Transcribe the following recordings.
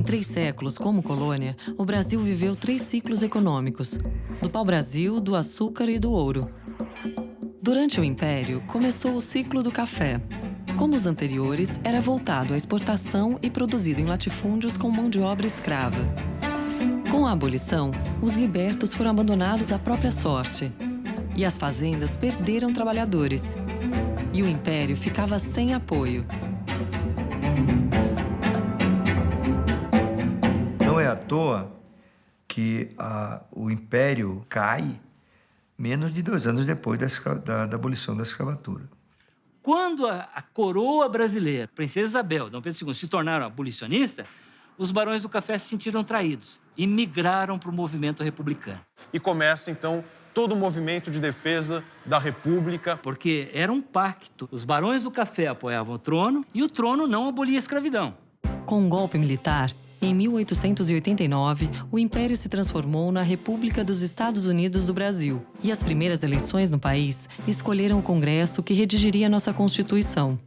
3 séculos como colônia, o Brasil viveu 3 ciclos econômicos: do pau-brasil, do açúcar e do ouro. Durante o Império, começou o ciclo do café. Como os anteriores, era voltado à exportação e produzido em latifúndios com mão de obra escrava. Com a abolição, os libertos foram abandonados à própria sorte. E as fazendas perderam trabalhadores. E o Império ficava sem apoio. Não é à toa que o Império cai menos de 2 anos depois da abolição da escravatura. Quando a coroa brasileira, Princesa Isabel, Dom Pedro II, se tornaram abolicionistas, os barões do café se sentiram traídos e migraram para o movimento republicano. E começa, então, todo o movimento de defesa da República. Porque era um pacto. Os barões do café apoiavam o trono e o trono não abolia a escravidão. Com um golpe militar, em 1889, o Império se transformou na República dos Estados Unidos do Brasil. E as primeiras eleições no país escolheram o Congresso que redigiria nossa Constituição.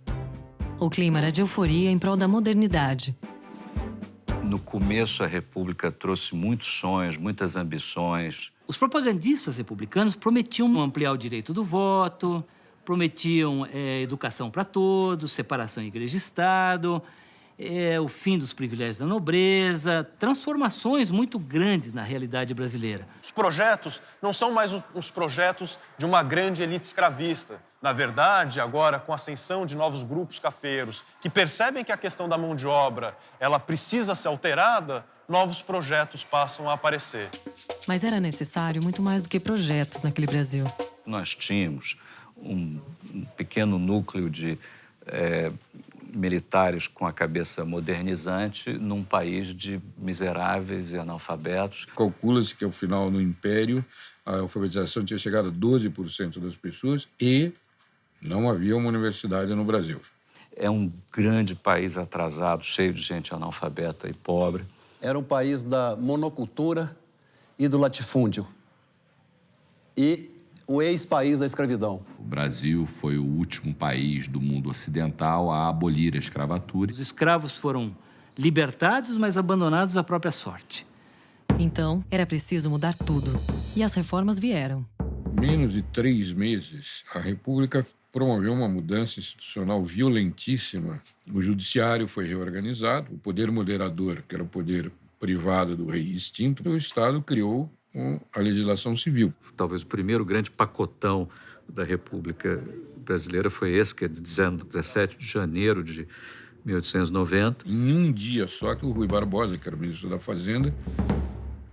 O clima era de euforia em prol da modernidade. No começo, a República trouxe muitos sonhos, muitas ambições. Os propagandistas republicanos prometiam ampliar o direito do voto, prometiam educação para todos, separação igreja e Estado, o fim dos privilégios da nobreza, transformações muito grandes na realidade brasileira. Os projetos não são mais os projetos de uma grande elite escravista. Na verdade, agora, com a ascensão de novos grupos cafeiros, que percebem que a questão da mão de obra ela precisa ser alterada, novos projetos passam a aparecer. Mas era necessário muito mais do que projetos naquele Brasil. Nós tínhamos um pequeno núcleo de militares com a cabeça modernizante num país de miseráveis e analfabetos. Calcula-se que, ao final, no Império, a alfabetização tinha chegado a 12% das pessoas e não havia uma universidade no Brasil. É um grande país atrasado, cheio de gente analfabeta e pobre. Era um país da monocultura e do latifúndio. E o ex-país da escravidão. O Brasil foi o último país do mundo ocidental a abolir a escravatura. Os escravos foram libertados, mas abandonados à própria sorte. Então, era preciso mudar tudo. E as reformas vieram. Menos de 3 meses, a República promoveu uma mudança institucional violentíssima. O judiciário foi reorganizado, o poder moderador, que era o poder privado do rei extinto, o Estado criou a legislação civil. Talvez o primeiro grande pacotão da República Brasileira foi esse, que é de 17 de janeiro de 1890. Em um dia só que o Rui Barbosa, que era o ministro da Fazenda,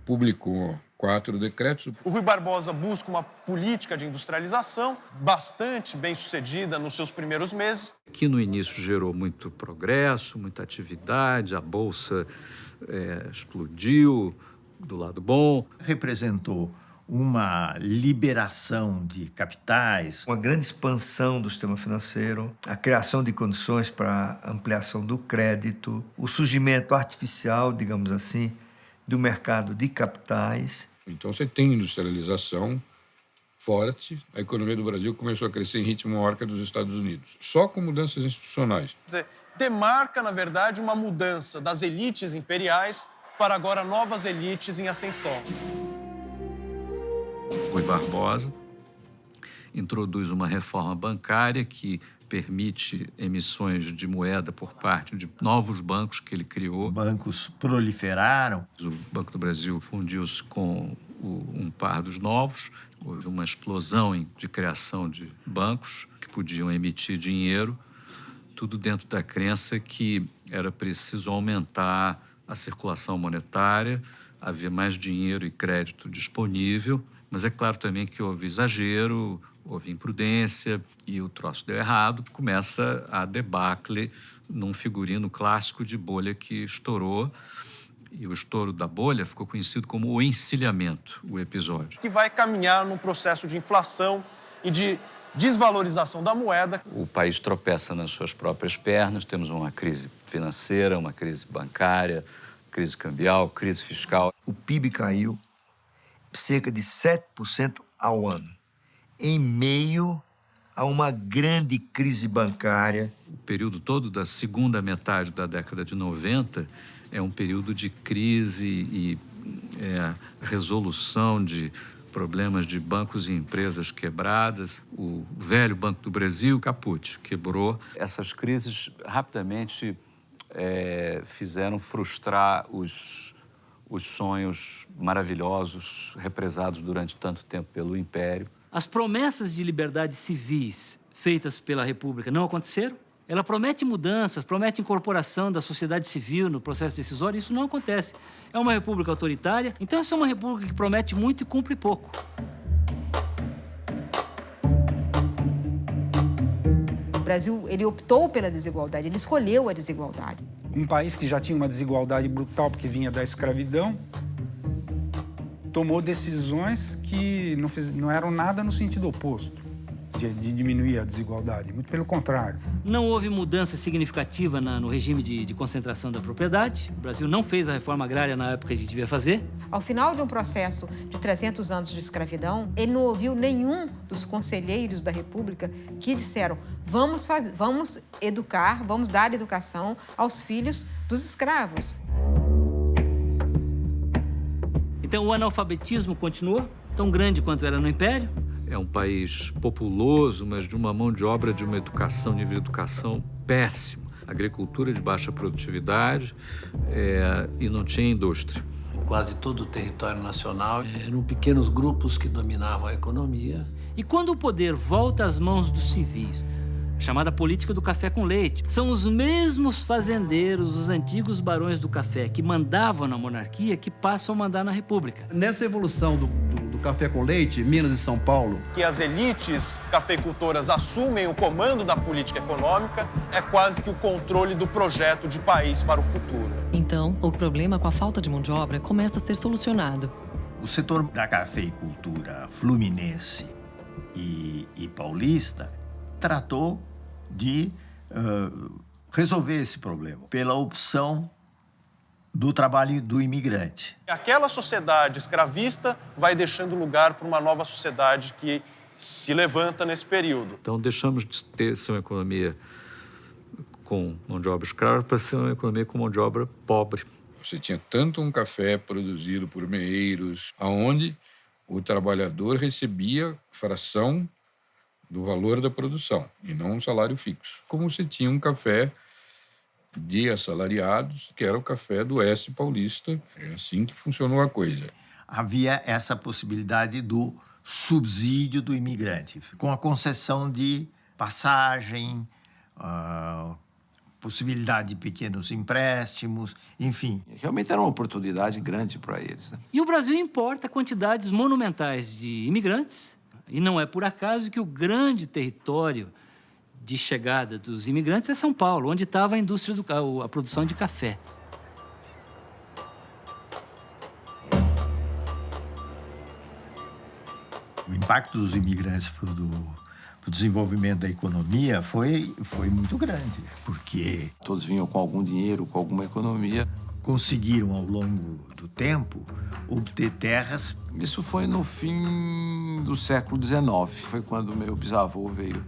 publicou 4 decretos. O Rui Barbosa busca uma política de industrialização bastante bem-sucedida nos seus primeiros meses. Que no início gerou muito progresso, muita atividade, a Bolsa explodiu do lado bom. Representou uma liberação de capitais, uma grande expansão do sistema financeiro, a criação de condições para a ampliação do crédito, o surgimento artificial, digamos assim, do mercado de capitais. Então você tem industrialização forte, a economia do Brasil começou a crescer em ritmo maior que a dos Estados Unidos, só com mudanças institucionais. Quer dizer, demarca, na verdade, uma mudança das elites imperiais para agora novas elites em ascensão. Rui Barbosa introduz uma reforma bancária que permite emissões de moeda por parte de novos bancos que ele criou. Bancos proliferaram. O Banco do Brasil fundiu-se com um par dos novos. Houve uma explosão de criação de bancos que podiam emitir dinheiro, tudo dentro da crença que era preciso aumentar a circulação monetária, havia mais dinheiro e crédito disponível, mas é claro também que houve exagero, houve imprudência e o troço deu errado. Começa a debacle num figurino clássico de bolha que estourou. E o estouro da bolha ficou conhecido como o encilhamento, o episódio. Que vai caminhar num processo de inflação e de desvalorização da moeda. O país tropeça nas suas próprias pernas, temos uma crise financeira, uma crise bancária, crise cambial, crise fiscal. O PIB caiu cerca de 7% ao ano, em meio a uma grande crise bancária. O período todo da segunda metade da década de 90 é um período de crise e resolução de problemas de bancos e empresas quebradas. O velho Banco do Brasil, caput, quebrou. Essas crises rapidamente fizeram frustrar os sonhos maravilhosos represados durante tanto tempo pelo Império. As promessas de liberdades civis feitas pela República não aconteceram. Ela promete mudanças, promete incorporação da sociedade civil no processo decisório. Isso não acontece. É uma república autoritária, então essa é uma república que promete muito e cumpre pouco. O Brasil, ele optou pela desigualdade, ele escolheu a desigualdade. Um país que já tinha uma desigualdade brutal porque vinha da escravidão, tomou decisões que não eram nada no sentido oposto de diminuir a desigualdade, muito pelo contrário. Não houve mudança significativa no regime de concentração da propriedade. O Brasil não fez a reforma agrária na época que a gente devia fazer. Ao final de um processo de 300 anos de escravidão, ele não ouviu nenhum dos conselheiros da República que disseram: vamos educar, vamos dar educação aos filhos dos escravos. Então o analfabetismo continuou, tão grande quanto era no Império. É um país populoso, mas de uma mão de obra, de uma educação, nível de educação péssimo. Agricultura de baixa produtividade e não tinha indústria. Em quase todo o território nacional, eram pequenos grupos que dominavam a economia. E quando o poder volta às mãos dos civis, a chamada política do café com leite, são os mesmos fazendeiros, os antigos barões do café, que mandavam na monarquia, que passam a mandar na República. Nessa evolução do café com leite, Minas e São Paulo, Que as elites cafeicultoras assumem o comando da política econômica é quase que o controle do projeto de país para o futuro. Então, o problema com a falta de mão de obra começa a ser solucionado. O setor da cafeicultura fluminense e paulista tratou de resolver esse problema pela opção do trabalho do imigrante. Aquela sociedade escravista vai deixando lugar para uma nova sociedade que se levanta nesse período. Então, deixamos de ser uma economia com mão de obra escrava para ser uma economia com mão de obra pobre. Você tinha tanto um café produzido por meeiros, aonde o trabalhador recebia fração do valor da produção e não um salário fixo. Como você tinha um café de assalariados, que era o café do Oeste Paulista. É assim que funcionou a coisa. Havia essa possibilidade do subsídio do imigrante, com a concessão de passagem, possibilidade de pequenos empréstimos, enfim. Realmente era uma oportunidade grande para eles, né? E o Brasil importa quantidades monumentais de imigrantes, e não é por acaso que o grande território de chegada dos imigrantes é São Paulo, onde estava a indústria a produção de café. O impacto dos imigrantes para o desenvolvimento da economia foi muito grande, porque Todos vinham com algum dinheiro, com alguma economia. conseguiram, ao longo do tempo, obter terras. Isso foi no fim do século XIX. Foi quando meu bisavô veio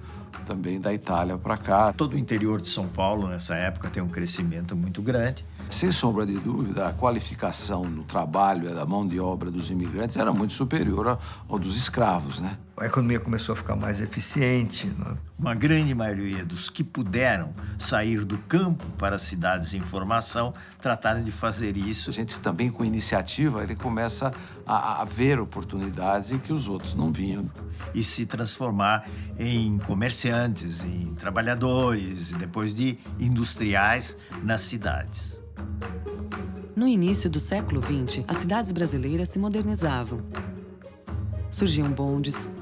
também da Itália para cá. Todo o interior de São Paulo, nessa época, tem um crescimento muito grande. Sem sombra de dúvida, a qualificação no trabalho da mão de obra dos imigrantes era muito superior ao dos escravos, né? A economia começou a ficar mais eficiente, né? Uma grande maioria dos que puderam sair do campo para as cidades em formação trataram de fazer isso. A gente também, com iniciativa, ele começa a ver oportunidades em que os outros não vinham. E se transformar em comerciantes, em trabalhadores, e depois de industriais nas cidades. No início do século XX, as cidades brasileiras se modernizavam. Surgiam bondes,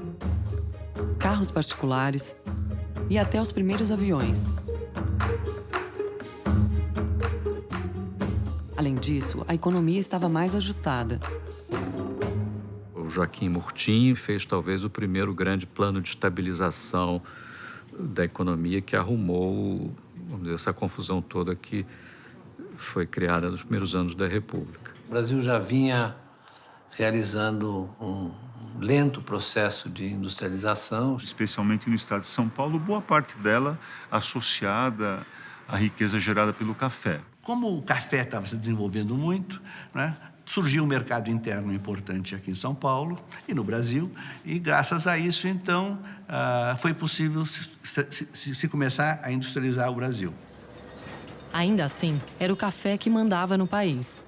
carros particulares e até os primeiros aviões. Além disso, a economia estava mais ajustada. O Joaquim Murtinho fez talvez o primeiro grande plano de estabilização da economia que arrumou, vamos dizer, essa confusão toda que foi criada nos primeiros anos da República. O Brasil já vinha realizando um lento processo de industrialização. Especialmente no estado de São Paulo, boa parte dela associada à riqueza gerada pelo café. Como o café estava se desenvolvendo muito, né, surgiu um mercado interno importante aqui em São Paulo e no Brasil, e graças a isso, então, foi possível se começar a industrializar o Brasil. Ainda assim, era o café que mandava no país.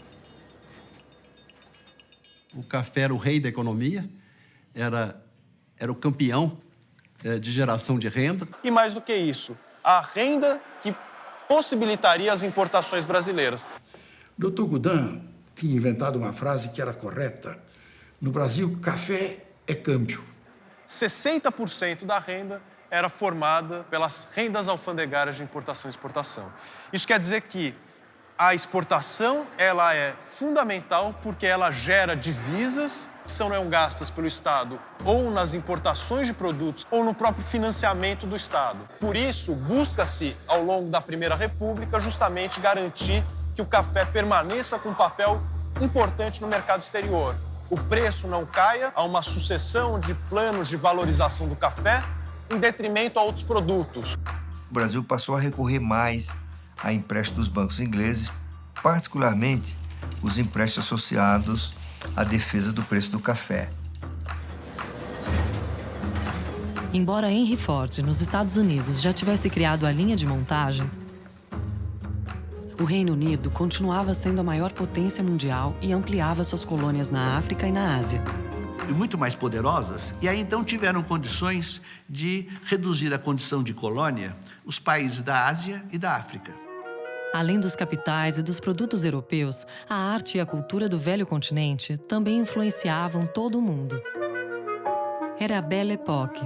O café era o rei da economia, era o campeão de geração de renda. E mais do que isso, a renda que possibilitaria as importações brasileiras. Dr. Goudin tinha inventado uma frase que era correta. No Brasil, café é câmbio. 60% da renda era formada pelas rendas alfandegárias de importação e exportação. Isso quer dizer que a exportação ela é fundamental porque ela gera divisas que não gastas pelo Estado ou nas importações de produtos ou no próprio financiamento do Estado. Por isso, busca-se, ao longo da Primeira República, justamente garantir que o café permaneça com um papel importante no mercado exterior. O preço não caia, há uma sucessão de planos de valorização do café em detrimento a outros produtos. O Brasil passou a recorrer mais a empréstimos dos bancos ingleses, particularmente os empréstimos associados à defesa do preço do café. Embora Henry Ford, nos Estados Unidos, já tivesse criado a linha de montagem, o Reino Unido continuava sendo a maior potência mundial e ampliava suas colônias na África e na Ásia. E muito mais poderosas, e aí então tiveram condições de reduzir a condição de colônia os países da Ásia e da África. Além dos capitais e dos produtos europeus, a arte e a cultura do velho continente também influenciavam todo o mundo. Era a Belle Époque.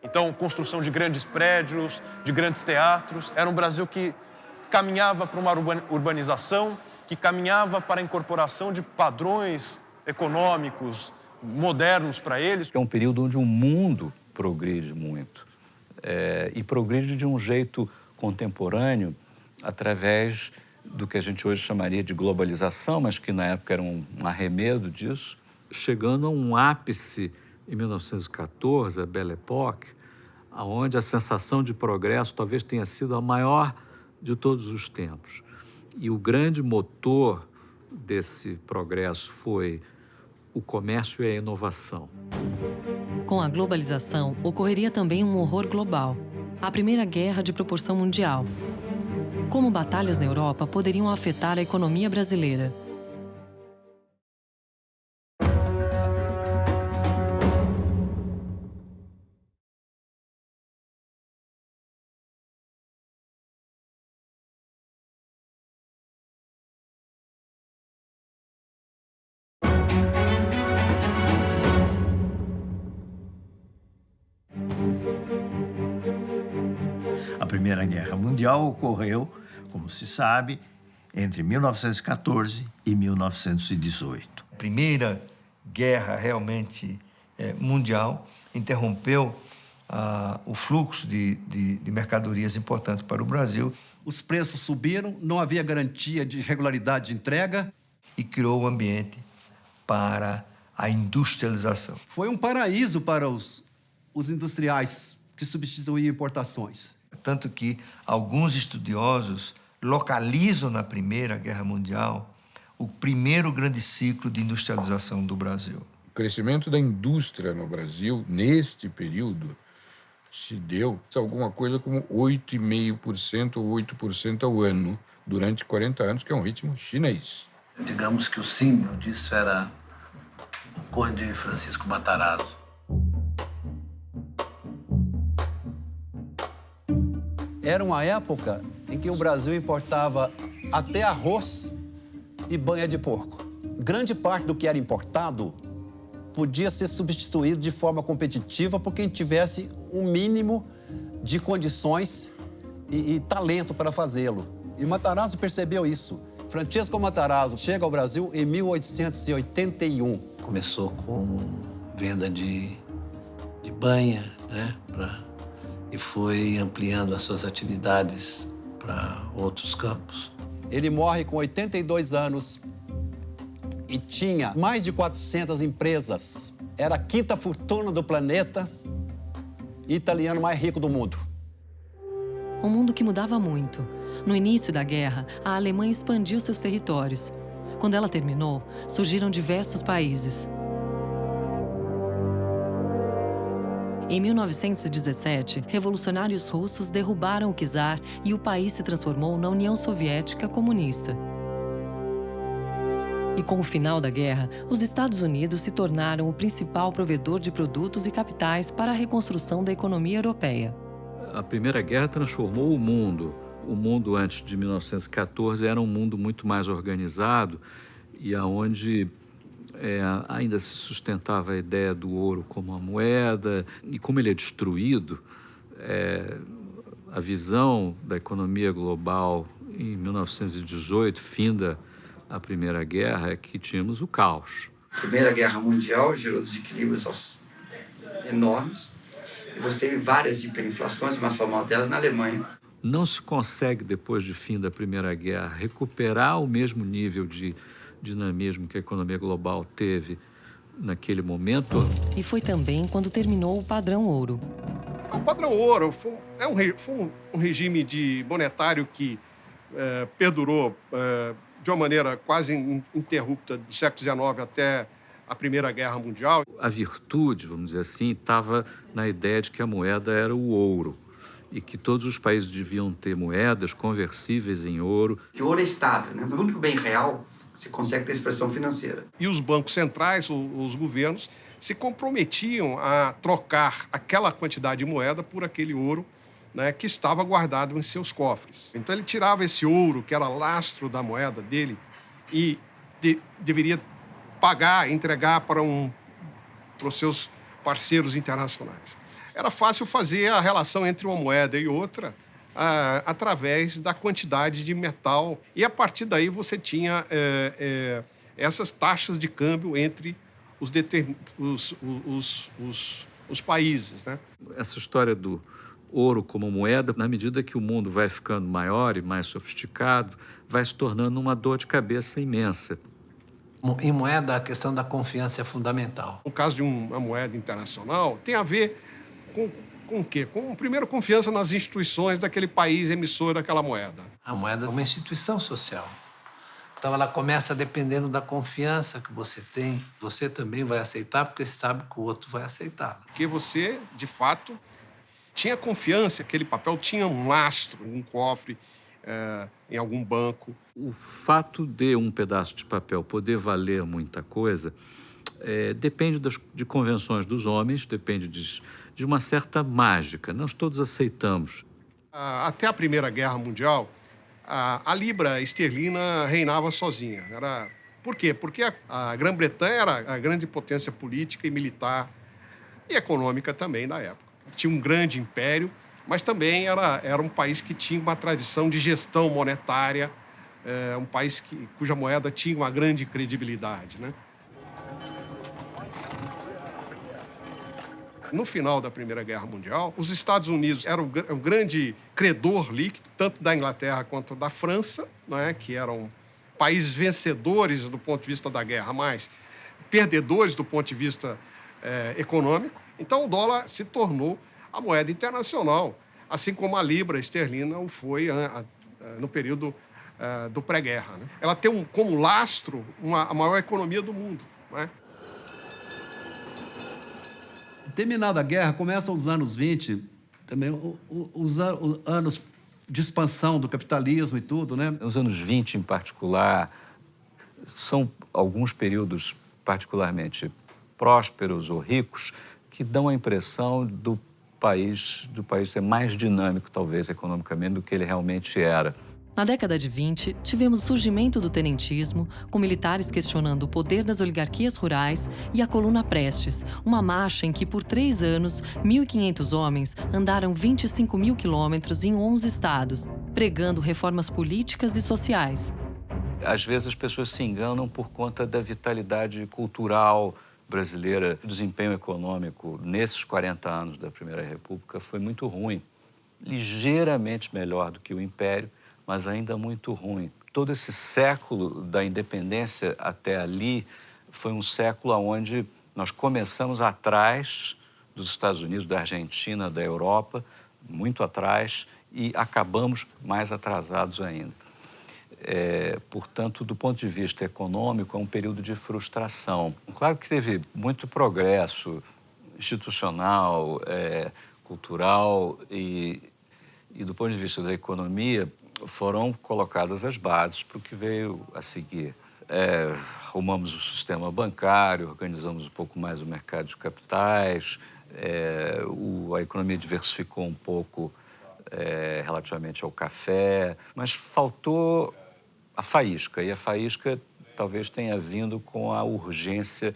Então, construção de grandes prédios, de grandes teatros. Era um Brasil que caminhava para uma urbanização, que caminhava para a incorporação de padrões econômicos modernos para eles. É um período onde o mundo progride muito. E progride de um jeito contemporâneo, através do que a gente hoje chamaria de globalização, mas que na época era um arremedo disso, chegando a um ápice em 1914, a Belle Époque, onde a sensação de progresso talvez tenha sido a maior de todos os tempos. E o grande motor desse progresso foi o comércio e a inovação. Com a globalização, ocorreria também um horror global, a Primeira Guerra de proporção mundial. Como batalhas na Europa poderiam afetar a economia brasileira? A Primeira Guerra Mundial ocorreu, como se sabe, entre 1914 e 1918. A Primeira Guerra realmente mundial interrompeu o fluxo de mercadorias importantes para o Brasil. Os preços subiram, não havia garantia de regularidade de entrega. E criou o ambiente para a industrialização. Foi um paraíso para os industriais que substituíam importações. Tanto que alguns estudiosos localizam na Primeira Guerra Mundial o primeiro grande ciclo de industrialização do Brasil. O crescimento da indústria no Brasil, neste período, se deu alguma coisa como 8,5% ou 8% ao ano, durante 40 anos, que é um ritmo chinês. Digamos que o símbolo disso era o Conde Francisco Matarazzo. Era uma época em que o Brasil importava até arroz e banha de porco. Grande parte do que era importado podia ser substituído de forma competitiva por quem tivesse um mínimo de condições e talento para fazê-lo. E Matarazzo percebeu isso. Francesco Matarazzo chega ao Brasil em 1881. Começou com venda de banha, né, e foi ampliando as suas atividades para outros campos. Ele morre com 82 anos e tinha mais de 400 empresas. Era a quinta fortuna do planeta e italiano mais rico do mundo. Um mundo que mudava muito. No início da guerra, a Alemanha expandiu seus territórios. Quando ela terminou, surgiram diversos países. Em 1917, revolucionários russos derrubaram o czar e o país se transformou na União Soviética Comunista. E com o final da guerra, os Estados Unidos se tornaram o principal provedor de produtos e capitais para a reconstrução da economia europeia. A Primeira Guerra transformou o mundo. O mundo antes de 1914 era um mundo muito mais organizado e onde ainda se sustentava a ideia do ouro como uma moeda. E como ele é destruído, a visão da economia global em 1918, finda a Primeira Guerra, é que tínhamos o caos. A Primeira Guerra Mundial gerou desequilíbrios enormes. E você teve várias hiperinflações, mas famosa delas na Alemanha. Não se consegue, depois de fim da Primeira Guerra, recuperar o mesmo nível de dinamismo que a economia global teve naquele momento. E foi também quando terminou o padrão ouro. O padrão ouro foi um regime monetário que perdurou de uma maneira quase ininterrupta do século XIX até a Primeira Guerra Mundial. A virtude, vamos dizer assim, estava na ideia de que a moeda era o ouro e que todos os países deviam ter moedas conversíveis em ouro. O ouro é estável, né? O único bem real que se consegue ter expressão financeira. E os bancos centrais, os governos, se comprometiam a trocar aquela quantidade de moeda por aquele ouro, né, que estava guardado em seus cofres. Então ele tirava esse ouro, que era lastro da moeda dele, e deveria pagar, entregar para os seus parceiros internacionais. Era fácil fazer a relação entre uma moeda e outra através da quantidade de metal. E, a partir daí, você tinha essas taxas de câmbio entre os países, né? Essa história do ouro como moeda, na medida que o mundo vai ficando maior e mais sofisticado, vai se tornando uma dor de cabeça imensa. Em moeda, a questão da confiança é fundamental. No caso de uma moeda internacional, tem a ver com o quê? Com, primeiro, confiança nas instituições daquele país emissor daquela moeda. A moeda é uma instituição social. Então, ela começa dependendo da confiança que você tem. Você também vai aceitar, porque sabe que o outro vai aceitar. Porque você, de fato, tinha confiança, aquele papel tinha um lastro, um cofre, em algum banco. O fato de um pedaço de papel poder valer muita coisa depende de convenções dos homens, depende de uma certa mágica. Nós todos aceitamos. Até a Primeira Guerra Mundial, a libra esterlina reinava sozinha. Por quê? Porque a Grã-Bretanha era a grande potência política e militar e econômica também da época. Tinha um grande império, mas também era um país que tinha uma tradição de gestão monetária, um país cuja moeda tinha uma grande credibilidade, né? No final da Primeira Guerra Mundial, os Estados Unidos eram o grande credor líquido, tanto da Inglaterra quanto da França, né, que eram países vencedores do ponto de vista da guerra, mas perdedores do ponto de vista econômico. Então, o dólar se tornou a moeda internacional, assim como a libra esterlina o foi no período do pré-guerra, né? Ela tem como lastro a maior economia do mundo, né? Terminada a guerra, começam os anos 20, também os anos de expansão do capitalismo e tudo, né? Os anos 20, em particular, são alguns períodos particularmente prósperos ou ricos que dão a impressão do país ser mais dinâmico, talvez, economicamente, do que ele realmente era. Na década de 20, tivemos o surgimento do tenentismo, com militares questionando o poder das oligarquias rurais, e a Coluna Prestes, uma marcha em que, por 3 anos, 1.500 homens andaram 25 mil quilômetros em 11 estados, pregando reformas políticas e sociais. Às vezes as pessoas se enganam por conta da vitalidade cultural brasileira. O desempenho econômico nesses 40 anos da Primeira República foi muito ruim, ligeiramente melhor do que o Império, mas ainda muito ruim. Todo esse século da independência até ali foi um século onde nós começamos atrás dos Estados Unidos, da Argentina, da Europa, muito atrás e acabamos mais atrasados ainda. Portanto, do ponto de vista econômico, é um período de frustração. Claro que teve muito progresso institucional, cultural e do ponto de vista da economia, foram colocadas as bases para o que veio a seguir. Arrumamos o sistema bancário, organizamos um pouco mais o mercado de capitais, a economia diversificou um pouco relativamente ao café, mas faltou a faísca, e a faísca talvez tenha vindo com a urgência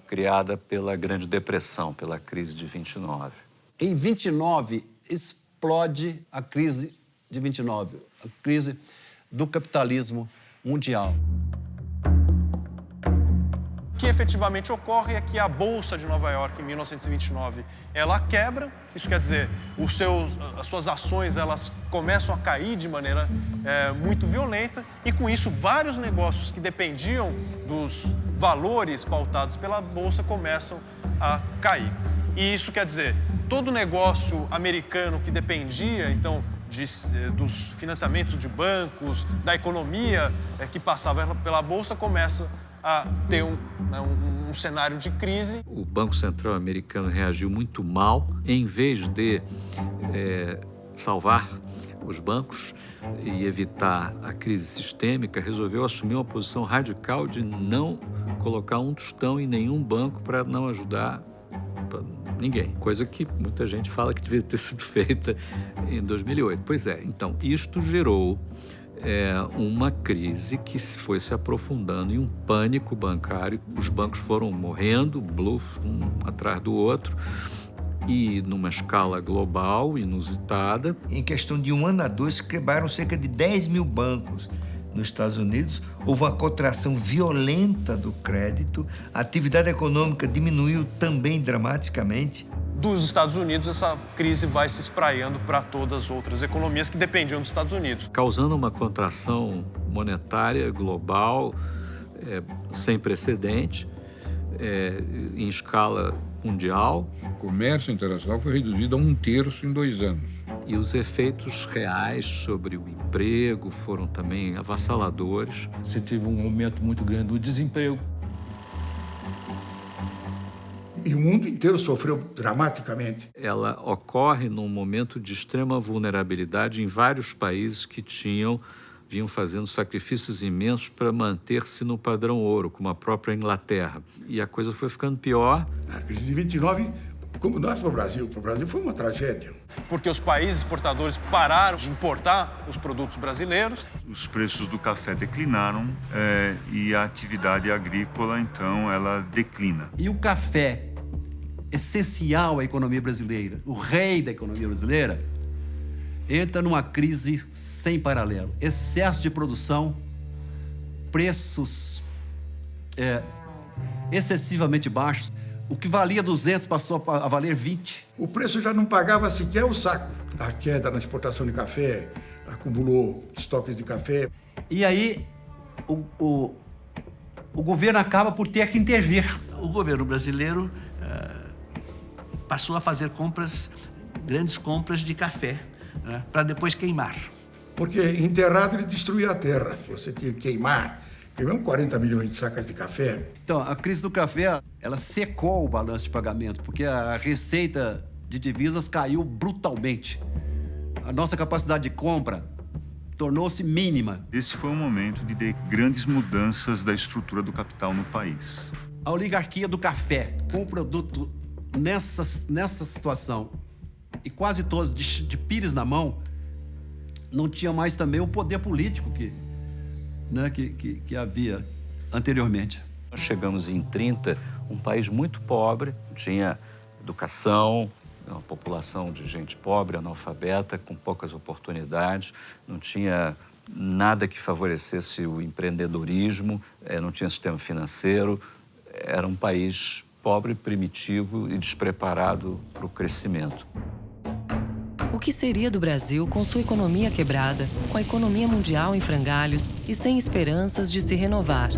criada pela Grande Depressão, pela crise de 29. Em 29, explode a crise de 29, a crise do capitalismo mundial. O que efetivamente ocorre é que a Bolsa de Nova York, em 1929, ela quebra. Isso quer dizer, as suas ações elas começam a cair de maneira muito violenta e, com isso, vários negócios que dependiam dos valores pautados pela Bolsa começam a cair. E isso quer dizer, todo negócio americano que dependia, então, dos financiamentos de bancos, da economia que passava pela Bolsa, começa a ter um cenário de crise. O Banco Central americano reagiu muito mal. Em vez de salvar os bancos e evitar a crise sistêmica, resolveu assumir uma posição radical de não colocar um tostão em nenhum banco para não ajudar ninguém. Coisa que muita gente fala que devia ter sido feita em 2008. Pois é, então, isto gerou uma crise que foi se aprofundando em um pânico bancário. Os bancos foram morrendo, bluff, um atrás do outro, e numa escala global, inusitada. Em questão de 1 ano a 2, quebraram cerca de 10 mil bancos nos Estados Unidos. Houve uma contração violenta do crédito, a atividade econômica diminuiu também dramaticamente. Dos Estados Unidos, essa crise vai se espraiando para todas as outras economias que dependiam dos Estados Unidos. Causando uma contração monetária global sem precedente, em escala mundial. O comércio internacional foi reduzido a 1/3 em 2 anos. E os efeitos reais sobre o emprego foram também avassaladores. Você teve um aumento muito grande do desemprego. E o mundo inteiro sofreu dramaticamente. Ela ocorre num momento de extrema vulnerabilidade em vários países que vinham fazendo sacrifícios imensos para manter-se no padrão ouro, como a própria Inglaterra. E a coisa foi ficando pior. A crise de 29, como nós para o Brasil foi uma tragédia. Porque os países exportadores pararam de importar os produtos brasileiros. Os preços do café declinaram e a atividade agrícola, então, ela declina. E o café, essencial à economia brasileira, o rei da economia brasileira, entra numa crise sem paralelo. Excesso de produção, preços excessivamente baixos. O que valia 200 passou a valer 20. O preço já não pagava sequer o saco. A queda na exportação de café acumulou estoques de café. E aí o governo acaba por ter que intervir. O governo brasileiro passou a fazer grandes compras de café, para depois queimar. Porque enterrado ele destruía a terra. Você tinha que queimamos 40 milhões de sacas de café. Então, a crise do café, ela secou o balanço de pagamento, porque a receita de divisas caiu brutalmente. A nossa capacidade de compra tornou-se mínima. Esse foi um momento de grandes mudanças da estrutura do capital no país. A oligarquia do café, com o produto nessa situação, e quase todos de pires na mão, não tinha mais também o poder político que havia anteriormente. Nós chegamos em 30, um país muito pobre, tinha educação, uma população de gente pobre, analfabeta, com poucas oportunidades, não tinha nada que favorecesse o empreendedorismo, não tinha sistema financeiro, era um país pobre, primitivo e despreparado para o crescimento. O que seria do Brasil com sua economia quebrada, com a economia mundial em frangalhos e sem esperanças de se renovar?